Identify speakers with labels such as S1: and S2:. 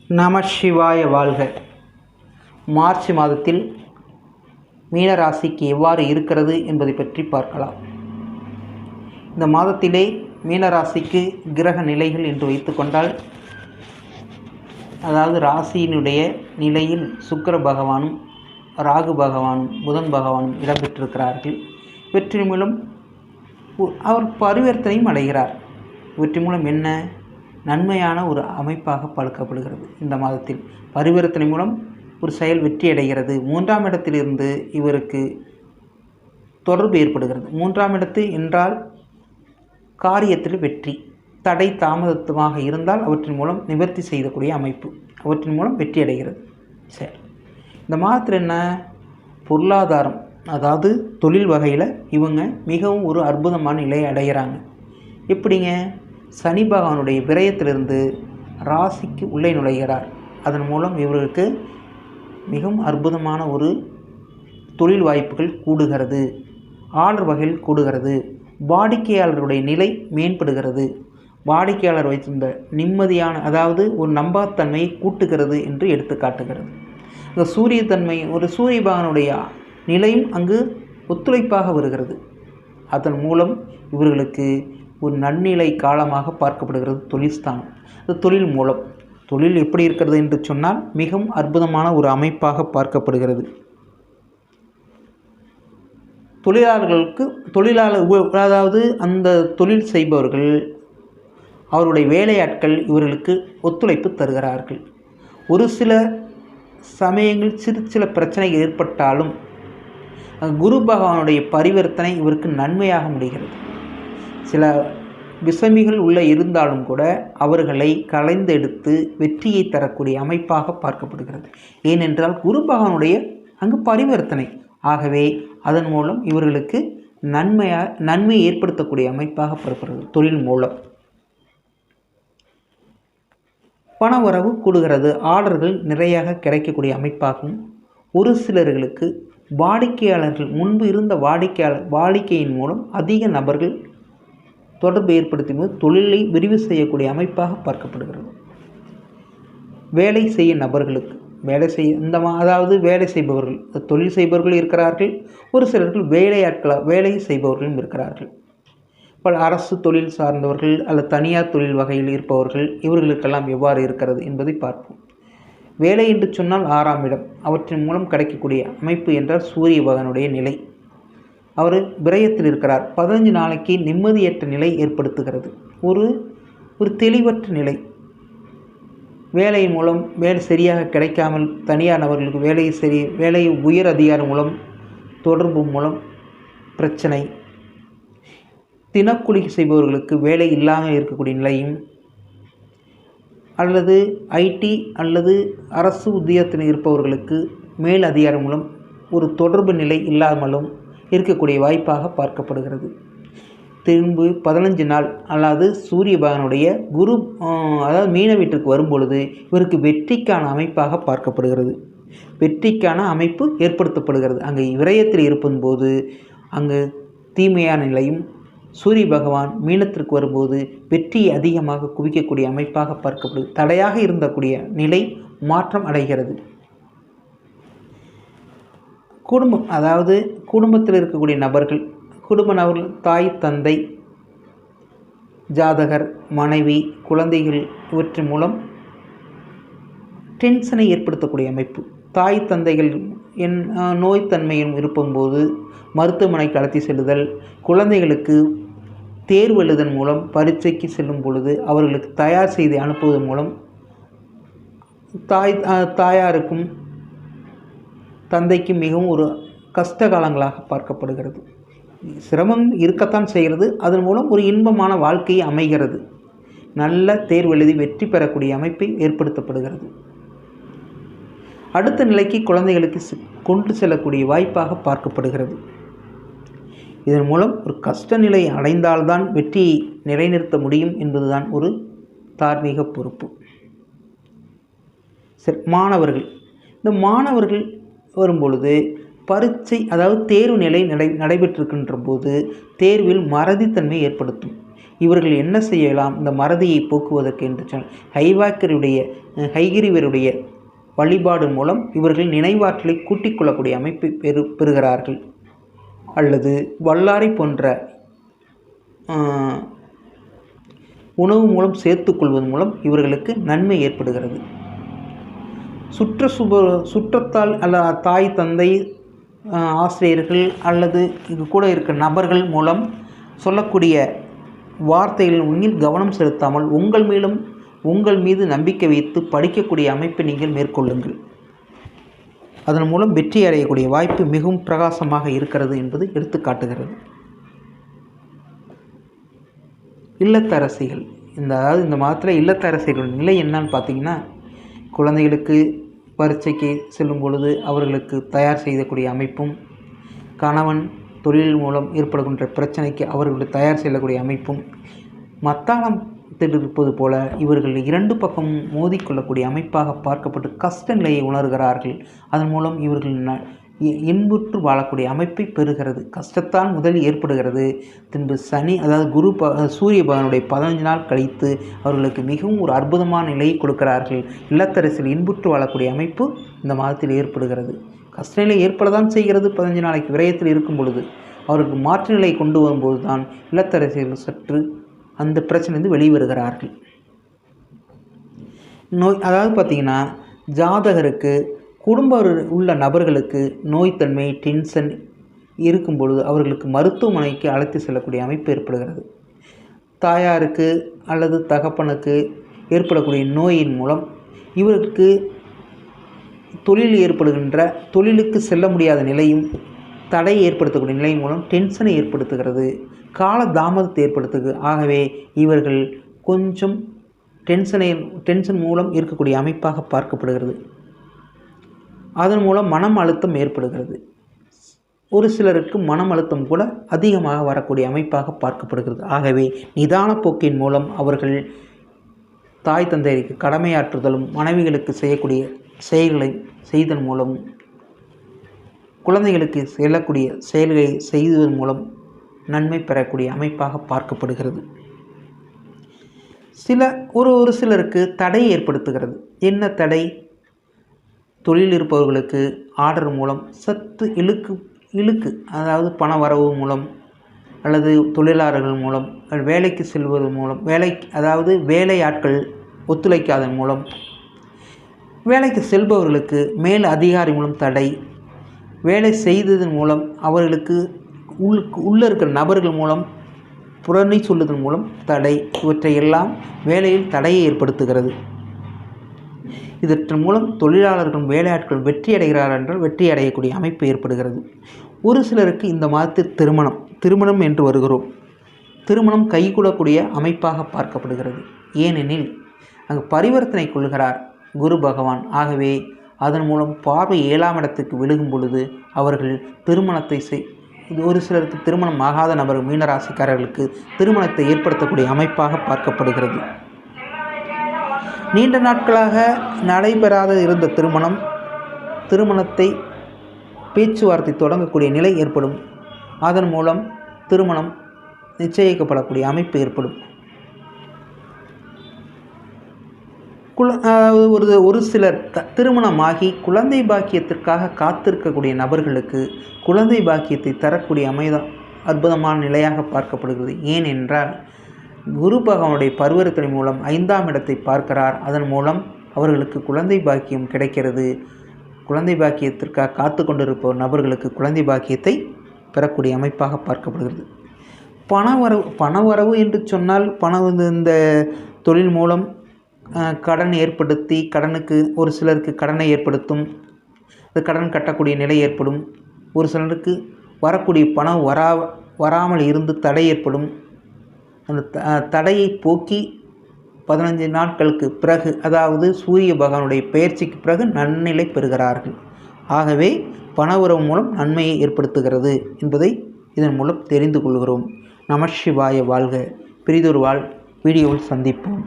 S1: நம சிவாய வாழ்க. மார்ச் மாதத்தில் மீனராசிக்கு எவ்வாறு இருக்கிறது என்பதை பற்றி பார்க்கலாம். இந்த மாதத்திலே மீனராசிக்கு கிரக நிலைகள் என்று வைத்துக்கொண்டால், அதாவது ராசியினுடைய நிலையில் சுக்கிர பகவானும் ராகு பகவானும் புதன் பகவானும் இடம்பெற்றிருக்கிறார்கள். இவற்றின் மூலம் அவர் பரிவர்த்தனையும் அடைகிறார். இவற்றின் மூலம் என்ன நன்மையான ஒரு அமைப்பாக பார்க்கப்படுகிறது. இந்த மாதத்தில் பரிவர்த்தனை மூலம் ஒரு செயல் வெற்றி அடைகிறது. 3ஆம் இடத்திலிருந்து இவருக்கு தொடர்பு ஏற்படுகிறது. 3ஆம் இடத்து என்றால் காரியத்தில் வெற்றி, தடை தாமதமாக இருந்தால் அவற்றின் மூலம் நிவர்த்தி செய்யக்கூடிய அமைப்பு, அவற்றின் மூலம் வெற்றி அடைகிறது. சரி, இந்த மாதத்தில் என்ன பொருளாதாரம், அதாவது தொழில் வகையில் இவங்க மிகவும் ஒரு அற்புதமான நிலையை அடைகிறாங்க. எப்படிங்க? சனி பகவானுடைய விரயத்திலிருந்து ராசிக்கு உள்ளே நுழைகிறார். அதன் மூலம் இவர்களுக்கு மிகவும் அற்புதமான ஒரு தொழில் வாய்ப்புகள் கூடுகிறது, ஆர்டர் வகையில் கூடுகிறது, வாடிக்கையாளருடைய நிலை மேம்படுகிறது, வாடிக்கையாளர் வைத்திருந்த நிம்மதியான, அதாவது ஒரு நம்பகத்தன்மையை கூட்டுகிறது என்று எடுத்து காட்டுகிறது. இந்த சூரியத்தன்மை, ஒரு சூரிய பகவானுடைய நிலையும் அங்கு ஒத்துழைப்பாக வருகிறது. அதன் மூலம் இவர்களுக்கு ஒரு நன்னிலை காலமாக பார்க்கப்படுகிறது. தொழில்ஸ்தானம், இந்த தொழில் மூலம் தொழில் எப்படி இருக்கிறது என்று சொன்னால் மிகவும் அற்புதமான ஒரு அமைப்பாக பார்க்கப்படுகிறது. அதாவது அந்த தொழில் செய்பவர்கள், அவருடைய வேலையாட்கள் இவர்களுக்கு ஒத்துழைப்பு தருகிறார்கள். ஒரு சில சமயங்கள் சில பிரச்சனைகள் ஏற்பட்டாலும் குரு பகவானுடைய பரிவர்த்தனை இவருக்கு நன்மையாக முடிகிறது. சில விஷமிகள் உள்ளே இருந்தாலும் கூட அவர்களை களைந்தெடுத்து வெற்றியை தரக்கூடிய அமைப்பாக பார்க்கப்படுகிறது. ஏனென்றால் குரு பகவானுடைய அங்கு பரிவர்த்தனை. ஆகவே அதன் மூலம் இவர்களுக்கு நன்மை ஏற்படுத்தக்கூடிய அமைப்பாக பார்க்கப்படுகிறது. தொழில் மூலம் பண வரவு கூடுகிறது, ஆர்டர்கள் நிறையாக கிடைக்கக்கூடிய அமைப்பாகவும், ஒரு சிலர்களுக்கு வாடிக்கையாளர்கள், முன்பு இருந்த வாடிக்கையின் மூலம் அதிக நபர்கள் தொடர்பு ஏற்படுத்தும் போது தொழிலை விரிவு செய்யக்கூடிய அமைப்பாக பார்க்கப்படுகிறது. வேலை செய்ய நபர்களுக்கு அதாவது வேலை செய்பவர்கள், தொழில் செய்பவர்கள் இருக்கிறார்கள், ஒரு சிலர்கள் வேலை செய்பவர்களும் இருக்கிறார்கள். பல அரசு தொழில் சார்ந்தவர்கள் அல்லது தனியார் தொழில் வகையில் இருப்பவர்கள், இவர்களுக்கெல்லாம் எவ்வாறு இருக்கிறது என்பதை பார்ப்போம். வேலை என்று சொன்னால் 6ஆம் இடம், அவற்றின் மூலம் கிடைக்கக்கூடிய அமைப்பு என்றால் சூரிய பகவானுடைய நிலை. அவர் விரயத்தில் இருக்கிறார். 15 நாளைக்கு நிம்மதியற்ற நிலை ஏற்படுத்துகிறது. ஒரு தெளிவற்ற நிலை, வேலையின் மூலம் வேலை சரியாக கிடைக்காமல் தனியார் நபர்களுக்கு வேலை உயர் அதிகாரம் மூலம் தொடர்பு மூலம் பிரச்சனை, தினக்கூலி செய்பவர்களுக்கு வேலை இல்லாமல் இருக்கக்கூடிய நிலையும், அல்லது ஐடி அல்லது அரசு உத்தியோகத்தில் இருப்பவர்களுக்கு மேல் அதிகாரம் மூலம் ஒரு தொடர்பு நிலை இல்லாமலும் இருக்கக்கூடிய வாய்ப்பாக பார்க்கப்படுகிறது. திரும்ப 15 நாள் அல்லது சூரிய பகவானுடைய குரு, அதாவது மீன வீட்டிற்கு வரும்பொழுது இவருக்கு வெற்றிக்கான அமைப்பாக பார்க்கப்படுகிறது. வெற்றிக்கான அமைப்பு ஏற்படுத்தப்படுகிறது. அங்கே விரயத்தில் இருக்கும்போது அங்கு தீமையான நிலையும், சூரிய பகவான் மீனத்திற்கு வரும்போது வெற்றியை அதிகமாக குவிக்கக்கூடிய அமைப்பாக பார்க்கப்படுது. தடையாக இருந்தக்கூடிய நிலை மாற்றம் அடைகிறது. குடும்பம், அதாவது குடும்பத்தில் இருக்கக்கூடிய நபர்கள், குடும்ப நபர்கள், தாய் தந்தை, ஜாதகர், மனைவி, குழந்தைகள், இவற்றின் மூலம் டென்ஷனை ஏற்படுத்தக்கூடிய அமைப்பு. தாய் தந்தைகள் நோய்த்தன்மையும் இருக்கும்போது மருத்துவமனைக்கு அழைத்து செல்லுதல், குழந்தைகளுக்கு தேர்வு எழுதல் மூலம் பரீட்சைக்கு செல்லும் பொழுது அவர்களுக்கு தயார் செய்து அனுப்புவதன் மூலம் தாயாருக்கும் தந்தைக்கு மிகவும் ஒரு கஷ்ட காலங்களாக பார்க்கப்படுகிறது. சிரமம் இருக்கத்தான் செய்கிறது, அதன் மூலம் ஒரு இன்பமான வாழ்க்கையை அமைகிறது. நல்ல தேர்வு எழுதி வெற்றி பெறக்கூடிய அமைப்பை ஏற்படுத்தப்படுகிறது. அடுத்த நிலைக்கு குழந்தைகளுக்கு கொண்டு செல்லக்கூடிய வாய்ப்பாக பார்க்கப்படுகிறது. இதன் மூலம் ஒரு கஷ்ட நிலை அடைந்தால்தான் வெற்றியை நிலைநிறுத்த முடியும் என்பதுதான் ஒரு தார்மீக பொறுப்பு. சரி, மாணவர்கள், இந்த மாணவர்கள் வரும்பொழுது பரீட்சை அதாவது தேர்வு நிலை நடைபெற்றிருக்கின்ற போது தேர்வில் மறதித்தன்மை ஏற்படுத்தும். இவர்கள் என்ன செய்யலாம்? இந்த மறதியை போக்குவதற்கு என்று சொன்னால் ஹைகிரீவருடைய வழிபாடு மூலம் இவர்கள் நினைவாற்றலை கூட்டிக் கொள்ளக்கூடிய அமைப்பை பெறுகிறார்கள். அல்லது வல்லாரை போன்ற உணவு மூலம் சேர்த்துக்கொள்வதன் மூலம் இவர்களுக்கு நன்மை ஏற்படுகிறது. சுற்றத்தால் அல்ல தாய் தந்தை ஆசிரியர்கள் அல்லது இது கூட இருக்கிற நபர்கள் மூலம் சொல்லக்கூடிய வார்த்தைகளின் கவனம் செலுத்தாமல் உங்கள் மீது நம்பிக்கை வைத்து படிக்கக்கூடிய அமைப்பை நீங்கள் மேற்கொள்ளுங்கள். அதன் மூலம் வெற்றி அடையக்கூடிய வாய்ப்பு மிகவும் பிரகாசமாக இருக்கிறது என்பது எடுத்துக்காட்டுகிறது. இல்லத்தரசிகள் இந்த மாதத்தில் இல்லத்தரசிகள் நிலை என்னன்னு பார்த்தீங்கன்னா, குழந்தைகளுக்கு பரீட்சைக்கு செல்லும் பொழுது அவர்களுக்கு தயார் செய்யக்கூடிய அமைப்பும், கணவன் தொழில் மூலம் ஏற்படுகின்ற பிரச்சனைக்கு அவர்களுக்கு தயார் செய்யக்கூடிய அமைப்பும், மத்தாளத்தில் இருப்பது போல இவர்கள் இரண்டு பக்கமும் மோதிக்கொள்ளக்கூடிய அமைப்பாக பார்க்கப்பட்டு கஷ்ட நிலையை உணர்கிறார்கள். அதன் மூலம் இவர்கள் இன்புற்று வாழக்கூடிய அமைப்பை பெறுகிறது. கஷ்டத்தான் முதலில் ஏற்படுகிறது. பின்பு சனி அதாவது சூரிய பகவானுடைய 15 நாள் கழித்து அவர்களுக்கு மிகவும் ஒரு அற்புதமான நிலையை கொடுக்கிறார்கள். இல்லத்தரசில் இன்புற்று வாழக்கூடிய அமைப்பு இந்த மாதத்தில் ஏற்படுகிறது. கஷ்டநிலை ஏற்படத்தான் செய்கிறது. 15 நாளைக்கு விரயத்தில் இருக்கும் பொழுது அவருக்கு மாற்று நிலை கொண்டு வரும்போது தான் இல்லத்தரசிகள் சற்று அந்த பிரச்சனையிலிருந்து வெளிவருகிறார்கள். அதாவது பார்த்திங்கன்னா, ஜாதகருக்கு குடும்ப உள்ள நபர்களுக்கு நோய்த்தன்மை டென்ஷன் இருக்கும் பொழுது அவர்களுக்கு மருத்துவமனைக்கு அழைத்து செல்லக்கூடிய அமைப்பு ஏற்படுகிறது. தாயாருக்கு அல்லது தகப்பனுக்கு ஏற்படக்கூடிய நோயின் மூலம் இவருக்கு தொழிலுக்கு செல்ல முடியாத நிலையும் தடை ஏற்படுத்தக்கூடிய நிலை மூலம் டென்ஷனை ஏற்படுத்துகிறது, கால தாமதத்தை ஏற்படுத்துகிறது. ஆகவே இவர்கள் கொஞ்சம் டென்ஷன் மூலம் இருக்கக்கூடிய அமைப்பாக பார்க்கப்படுகிறது. அதன் மூலம் மனம் அழுத்தம் ஏற்படுகிறது. ஒரு சிலருக்கு மனம் அழுத்தம் கூட அதிகமாக வரக்கூடிய அமைப்பாக பார்க்கப்படுகிறது. ஆகவே நிதான போக்கின் மூலம் அவர்கள் தாய் தந்தையருக்கு கடமையாற்றுதலும் மனைவிகளுக்கு செய்யக்கூடிய செயல்களை செய்தல் மூலம் குழந்தைகளுக்கு செல்லக்கூடிய செயல்களை செய்வதன் மூலம் நன்மை பெறக்கூடிய அமைப்பாக பார்க்கப்படுகிறது. ஒரு சிலருக்கு தடை ஏற்படுத்துகிறது. என்ன தடை? தொழில் இருப்பவர்களுக்கு ஆர்டர் மூலம் சற்று இழுக்கு அதாவது பண வரவு மூலம் அல்லது தொழிலாளர்கள் மூலம் வேலைக்கு செல்வது மூலம் வேலை ஆட்கள் ஒத்துழைக்காதன் மூலம் வேலைக்கு செல்பவர்களுக்கு மேல் அதிகாரி மூலம் தடை, வேலை செய்ததன் மூலம் அவர்களுக்கு உள்ளே இருக்கிற நபர்கள் மூலம் புறணி சொல்லுதன் மூலம் தடை, இவற்றையெல்லாம் வேலையில் தடையை ஏற்படுத்துகிறது. இதன் மூலம் தொழிலாளர்களும் வேலையாட்கள் வெற்றி அடைகிறார்கள் என்றால் வெற்றி அடையக்கூடிய அமைப்பு ஏற்படுகிறது. ஒரு சிலருக்கு இந்த மாதத்தில் திருமணம் என்று வருகிறோம். திருமணம் கைகூடக்கூடிய அமைப்பாக பார்க்கப்படுகிறது. ஏனெனில் அங்கு பரிவர்த்தனை கொள்கிறார் குரு பகவான். ஆகவே அதன் மூலம் பார்வை 7ஆம் இடத்துக்கு விழுகும் பொழுது அவர்கள் திருமணத்தை ஒரு சிலருக்கு திருமணம் ஆகாத நபர்கள் மீனராசிக்காரர்களுக்கு திருமணத்தை ஏற்படுத்தக்கூடிய அமைப்பாக பார்க்கப்படுகிறது. நீண்ட நாட்களாக நடைபெறாத இருந்த திருமணத்தை பேச்சுவார்த்தை தொடங்கக்கூடிய நிலை ஏற்படும். அதன் மூலம் திருமணம் நிச்சயிக்கப்படக்கூடிய அமைப்பு ஏற்படும். ஒரு சிலர் திருமணமாகி குழந்தை பாக்கியத்திற்காக காத்திருக்கக்கூடிய நபர்களுக்கு குழந்தை பாக்கியத்தை தரக்கூடிய அற்புதமான நிலையாக பார்க்கப்படுகிறது. ஏனென்றால் குரு பகவானுடைய பரிவர்த்தனை மூலம் 5ஆம் இடத்தை பார்க்கிறார். அதன் மூலம் அவர்களுக்கு குழந்தை பாக்கியம் கிடைக்கிறது. குழந்தை பாக்கியத்திற்காக காத்து கொண்டிருப்பவர் நபர்களுக்கு குழந்தை பாக்கியத்தை பெறக்கூடிய அமைப்பாக பார்க்கப்படுகிறது. பணவரவு என்று சொன்னால் இந்த தொழில் மூலம் கடன் ஏற்படுத்தி ஒரு சிலருக்கு கடனை ஏற்படுத்தும். இந்த கடன் கட்டக்கூடிய நிலை ஏற்படும். ஒரு சிலருக்கு வரக்கூடிய பணம் வராமல் இருந்து தடை ஏற்படும். அந்த தடையை போக்கி 15 நாட்களுக்கு பிறகு அதாவது சூரிய பகவானுடைய பெயர்ச்சிக்கு பிறகு நன்னிலை பெறுகிறார்கள். ஆகவே பணவரவு மூலம் நன்மையை ஏற்படுத்துகிறது என்பதை இதன் மூலம் தெரிந்து கொள்கிறோம். நமசிவாய வாழ்க. பிரிதொரு வீடியோவில் சந்திப்போம்.